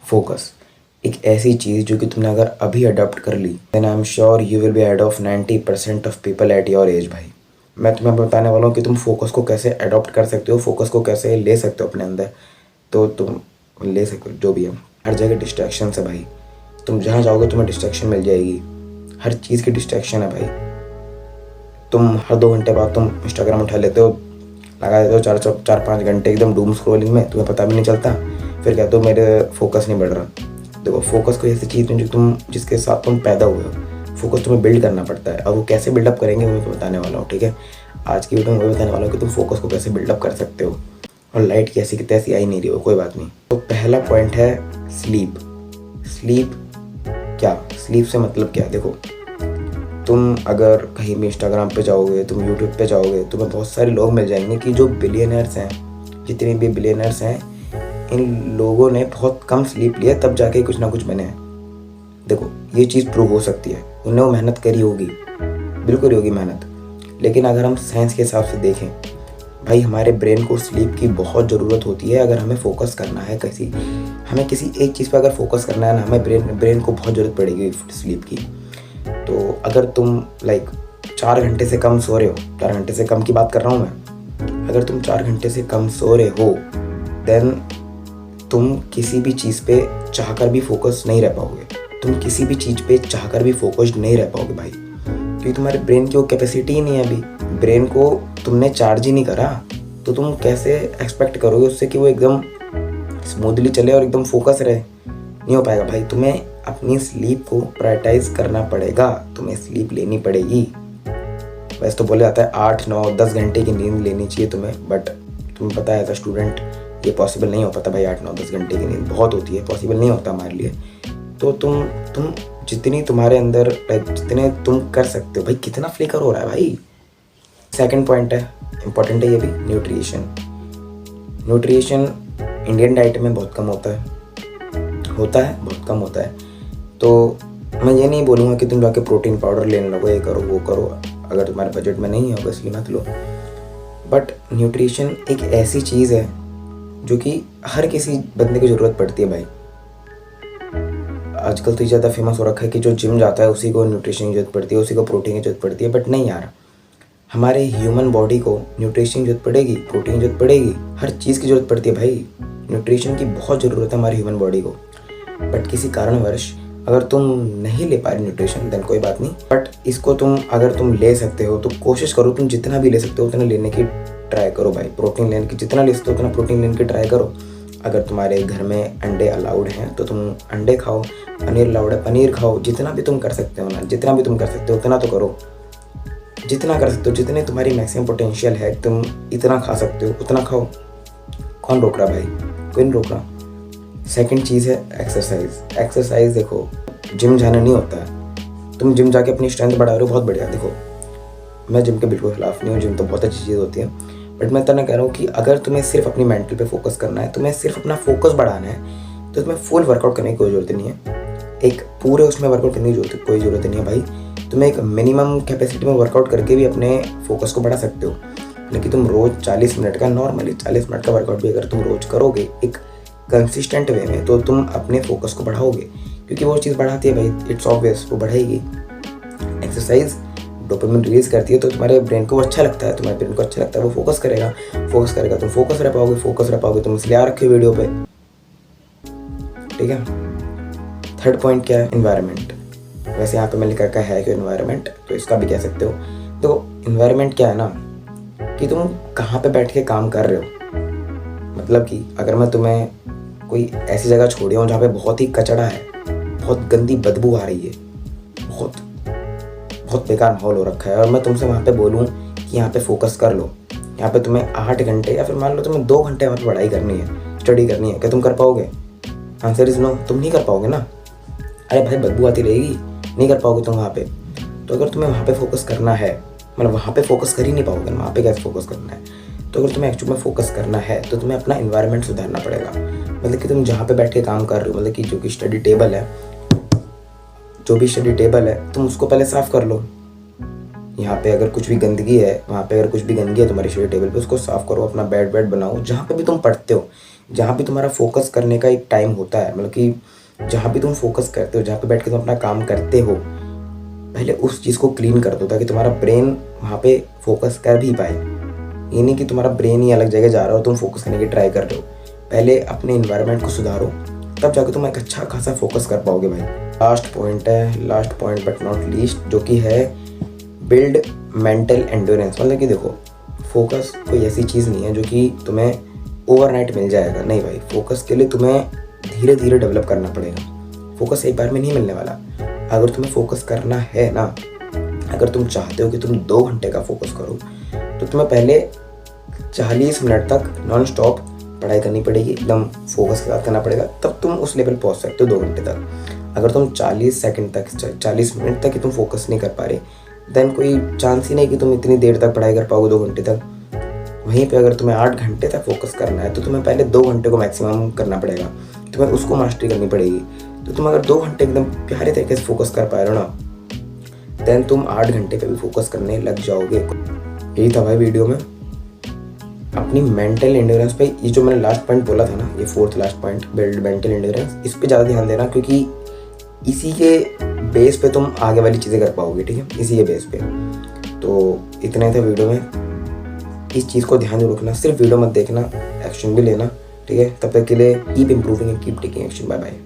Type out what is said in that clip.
Focus एक ऐसी चीज़ जो कि तुमने अगर अभी अडॉप्ट कर ली then I am sure you will be head of 90% of people at your age भाई। मैं तुम्हें बताने वाला हूँ कि तुम फोकस को कैसे अडॉप्ट कर सकते हो, फोकस को कैसे ले सकते हो अपने अंदर। तो तुम ले सकते हो जो भी है। हर जगह डिस्ट्रैक्शन है भाई, तुम जहाँ जाओगे तुम्हें डिस्ट्रैक्शन मिल जाएगी, हर चीज़ की डिस्ट्रैक्शन है भाई। तुम हर 2 घंटे बाद तुम इंस्टाग्राम उठा लेते हो, लगा देते हो 4-5 घंटे एकदम डूम स्क्रोलिंग में, तुम्हें पता भी नहीं चलता। फिर कहते हो मेरे फोकस नहीं बढ़ रहा। देखो फोकस कोई ऐसी चीज़ नहीं जो जिसके साथ तुम पैदा हुए हो। फोकस तुम्हें बिल्ड करना पड़ता है, और वो कैसे बिल्डअप करेंगे वो मैं बताने वाला हूँ, ठीक है। आज की वीडियो में वही बताने वाला हूँ कि तुम फोकस को कैसे बिल्डअप कर सकते हो। और लाइट कैसी की तैसी आई नहीं रही हो, कोई बात नहीं। तो पहला पॉइंट है स्लीप। स्लीप क्या, स्लीप से मतलब क्या, देखो तुम अगर कहीं भी इंस्टाग्राम पे जाओगे, तुम यूट्यूब पे जाओगे, तुम्हें बहुत सारे लोग मिल जाएंगे कि जो बिलियनर्स हैं, जितने भी बिलियनर्स हैं, इन लोगों ने बहुत कम स्लीप लिया तब जाके कुछ ना कुछ बने हैं। देखो ये चीज़ प्रूव हो सकती है, उन्हें वो मेहनत करी होगी, बिल्कुल होगी मेहनत। लेकिन अगर हम साइंस के हिसाब से देखें भाई, हमारे ब्रेन को स्लीप की बहुत ज़रूरत होती है। अगर हमें फोकस करना है हमें किसी एक चीज़ पर अगर फोकस करना है ना, हमें ब्रेन को बहुत ज़रूरत पड़ेगी स्लीप की। तो अगर तुम 4 घंटे से कम सो रहे हो, 4 घंटे से कम की बात कर रहा हूँ मैं, अगर तुम 4 घंटे से कम सो रहे हो देन तुम किसी भी चीज़ पे चाहकर भी फोकस नहीं रह पाओगे। तुम किसी भी चीज़ पे चाहकर भी फोकस्ड नहीं रह पाओगे भाई, क्योंकि तुम्हारे ब्रेन की वो कैपेसिटी ही नहीं है। अभी ब्रेन को तुमने चार्ज ही नहीं करा, तो तुम कैसे एक्सपेक्ट करोगे उससे कि वो एकदम स्मूथली चले और एकदम फोकस रहे। नहीं हो पाएगा भाई। तुम्हें अपनी स्लीप को प्रायोरिटाइज करना पड़ेगा, तुम्हें स्लीप लेनी पड़ेगी। वैसे तो बोला जाता है 8, 9, 10 घंटे की नींद लेनी चाहिए तुम्हें, बट तुम्हें पता है एज अ स्टूडेंट ये पॉसिबल नहीं हो पाता भाई। 8, 9, 10 घंटे की नींद बहुत होती है, पॉसिबल नहीं होता हमारे लिए। तो तुम जितनी तुम्हारे अंदर जितने तुम कर सकते हो भाई, कितना फ्लिकर हो रहा है भाई। सेकंड पॉइंट है, इंपॉर्टेंट है ये भी, न्यूट्रिशन। न्यूट्रिशन इंडियन डाइट में बहुत कम होता है बहुत कम होता है। तो मैं ये नहीं बोलूँगा कि तुम जाके प्रोटीन पाउडर लेने लगो, ये करो वो करो, अगर तुम्हारे बजट में नहीं है ऑब्वियसली मत लो। बट न्यूट्रिशन एक ऐसी चीज़ है जो कि हर किसी बंदे की ज़रूरत पड़ती है भाई। आजकल तो ज़्यादा फेमस हो रखा है कि जो जिम जाता है उसी को न्यूट्रिशन की जरूरत पड़ती है, उसी को प्रोटीन की जरूरत पड़ती है। बट नहीं यार, हमारे ह्यूमन बॉडी को न्यूट्रिशन की जरूरत पड़ेगी, प्रोटीन की जरूरत पड़ेगी, हर चीज़ की जरूरत पड़ती है भाई। न्यूट्रिशन की बहुत ज़रूरत है हमारी ह्यूमन बॉडी को। बट किसी कारणवश अगर तुम नहीं ले पा रहे न्यूट्रिशन देन कोई बात नहीं, बट इसको अगर तुम ले सकते हो तो कोशिश करो, तुम जितना भी ले सकते हो उतना लेने की ट्राई करो भाई। प्रोटीन लेने की जितना ले सकते हो उतना प्रोटीन लेने की ट्राई करो। अगर तुम्हारे घर में अंडे अलाउड हैं तो तुम अंडे खाओ, पनीर अलाउड है पनीर खाओ, जितना भी तुम कर सकते हो ना, जितना भी तुम कर सकते हो उतना तो करो। जितना कर सकते हो, जितने तुम्हारी मैक्सिमम पोटेंशियल है, तुम इतना खा सकते हो उतना खाओ। कौन रोक रहा भाई, कोई नहीं रोक रहा। सेकंड चीज़ है एक्सरसाइज। एक्सरसाइज देखो, जिम जाना नहीं होता है, तुम जिम जाके अपनी स्ट्रेंथ बढ़ा रहे हो, बहुत बढ़िया। देखो मैं जिम के बिल्कुल खिलाफ नहीं हूँ, जिम तो बहुत अच्छी चीज़ होती है। बट मैं इतना कह रहा हूँ कि अगर तुम्हें सिर्फ अपनी मेंटल पे फोकस करना है, तुम्हें सिर्फ अपना फोकस बढ़ाना है, तो तुम्हें फुल वर्कआउट करने की कोई ज़रूरत नहीं है। एक पूरे उसमें वर्कआउट करने की कोई ज़रूरत नहीं है भाई। तुम्हें एक मिनिमम कैपेसिटी में वर्कआउट करके भी अपने फोकस को बढ़ा सकते हो। लेकिन तुम रोज़ 40 मिनट का, नॉर्मली 40 मिनट का वर्कआउट भी अगर तुम रोज़ करोगे एक कंसिस्टेंट वे में, तो तुम अपने फोकस को बढ़ाओगे, क्योंकि वो चीज़ बढ़ाती है भाई, इट्स ऑब्वियस, वो बढ़ाएगी। एक्सरसाइज डोपामिन रिलीज करती है, तो तुम्हारे ब्रेन को अच्छा लगता है, तुम्हारे ब्रेन को अच्छा लगता है, वो फोकस करेगा, तुम फोकस रह पाओगे, तुम इसलिए आ रखे हो वीडियो पे, ठीक है। थर्ड पॉइंट क्या है, एनवायरनमेंट। वैसे यहाँ पे मैं लिख रखा है कि एनवायरनमेंट, तो इसका भी कह सकते हो। तो एनवायरनमेंट क्या है ना, कि तुम कहाँ पे बैठ के काम कर रहे हो। मतलब कि अगर मैं तुम्हें कोई ऐसी जगह छोड़ी हूँ जहाँ पे बहुत ही कचड़ा है, बहुत गंदी बदबू आ रही है, बहुत बेकार माहौल हो रखा है, और मैं तुमसे वहाँ पे बोलूँ कि यहाँ पे फोकस कर लो, यहाँ पे तुम्हें 8 घंटे या फिर मान लो तुम्हें 2 घंटे वहाँ पे पढ़ाई करनी है, स्टडी करनी है, क्या तुम कर पाओगे? आंसर इज नो, तुम नहीं कर पाओगे ना। अरे भाई बदबू आती रहेगी, नहीं कर पाओगे तुम वहाँ पे। तो अगर तुम्हें वहाँ पे फोकस करना है, मतलब वहाँ पे फोकस कर ही नहीं पाओगे ना, वहाँ पे कैसे फोकस करना है। तो अगर तुम्हें एक्चुअली में फोकस करना है तो तुम्हें अपना इन्वायरमेंट सुधारना पड़ेगा। मतलब कि तुम जहाँ पे बैठ के काम कर रहे हो, मतलब कि जो भी स्टडी टेबल है तुम उसको पहले साफ़ कर लो। यहाँ पे अगर कुछ भी गंदगी है, वहाँ पे अगर कुछ भी गंदगी है तुम्हारी स्टडी टेबल पे, उसको साफ़ करो। अपना बेड बनाओ, जहाँ पे भी तुम पढ़ते हो, जहाँ भी तुम्हारा फोकस करने का एक टाइम होता है, मतलब कि जहाँ भी तुम फोकस करते हो, जहाँ पे बैठ के तुम अपना काम करते हो, पहले उस चीज़ को क्लीन कर दो ताकि तुम्हारा ब्रेन वहाँ पे फोकस कर भी पाए। ये नहीं कि तुम्हारा ब्रेन ही अलग जगह जा रहा हो, तुम फोकस करने की ट्राई कर रहे हो। पहले अपने इन्वायरमेंट को सुधारो, तब जाके तुम एक अच्छा खासा फोकस कर पाओगे भाई। लास्ट पॉइंट है, last point but not least, जो कि है बिल्ड मेंटल एंड्योरेंस। मतलब कि देखो, फोकस कोई ऐसी चीज़ नहीं है जो कि तुम्हें ओवरनाइट मिल जाएगा। नहीं भाई, फोकस के लिए तुम्हें धीरे धीरे डेवलप करना पड़ेगा। फोकस एक बार में नहीं मिलने वाला। अगर तुम्हें फोकस करना है ना, अगर तुम चाहते हो कि तुम 2 घंटे का फोकस करो, तो तुम्हें पहले 40 मिनट तक नॉन स्टॉप पढ़ाई करनी पड़ेगी, एकदम फोकस के साथ करना पड़ेगा, तब तुम उस लेवल पहुंच सकते हो 2 घंटे तक। अगर तुम 40 सेकंड तक, 40 मिनट तक ही तुम फोकस नहीं कर पा रहे, देन कोई चांस ही नहीं कि तुम इतनी देर तक पढ़ाई कर पाओगे 2 घंटे तक। वहीं पे अगर तुम्हें 8 घंटे तक फोकस करना है, तो तुम्हें पहले 2 घंटे को मैक्सिमम करना पड़ेगा, तुम्हें उसको मास्टरी करनी पड़ेगी। तो तुम अगर 2 घंटे एकदम प्यारे तरीके से फोकस कर पा रहे हो ना, देन तुम 8 घंटे पे भी फोकस करने लग जाओगे। यही था भाई वीडियो में। अपनी मेंटल एंड्योरेंस पे, ये जो मैंने लास्ट पॉइंट बोला था ना, ये 4th last point, build mental endurance, इस पे ज़्यादा ध्यान देना, क्योंकि इसी के बेस पे तुम आगे वाली चीज़ें कर पाओगे। ठीक है, इसी के बेस पे। तो इतने थे वीडियो में। इस चीज़ को ध्यान रखना, सिर्फ वीडियो मत देखना, एक्शन भी लेना। ठीक है, तब तक के लिए keep improving and keep taking action. Bye bye.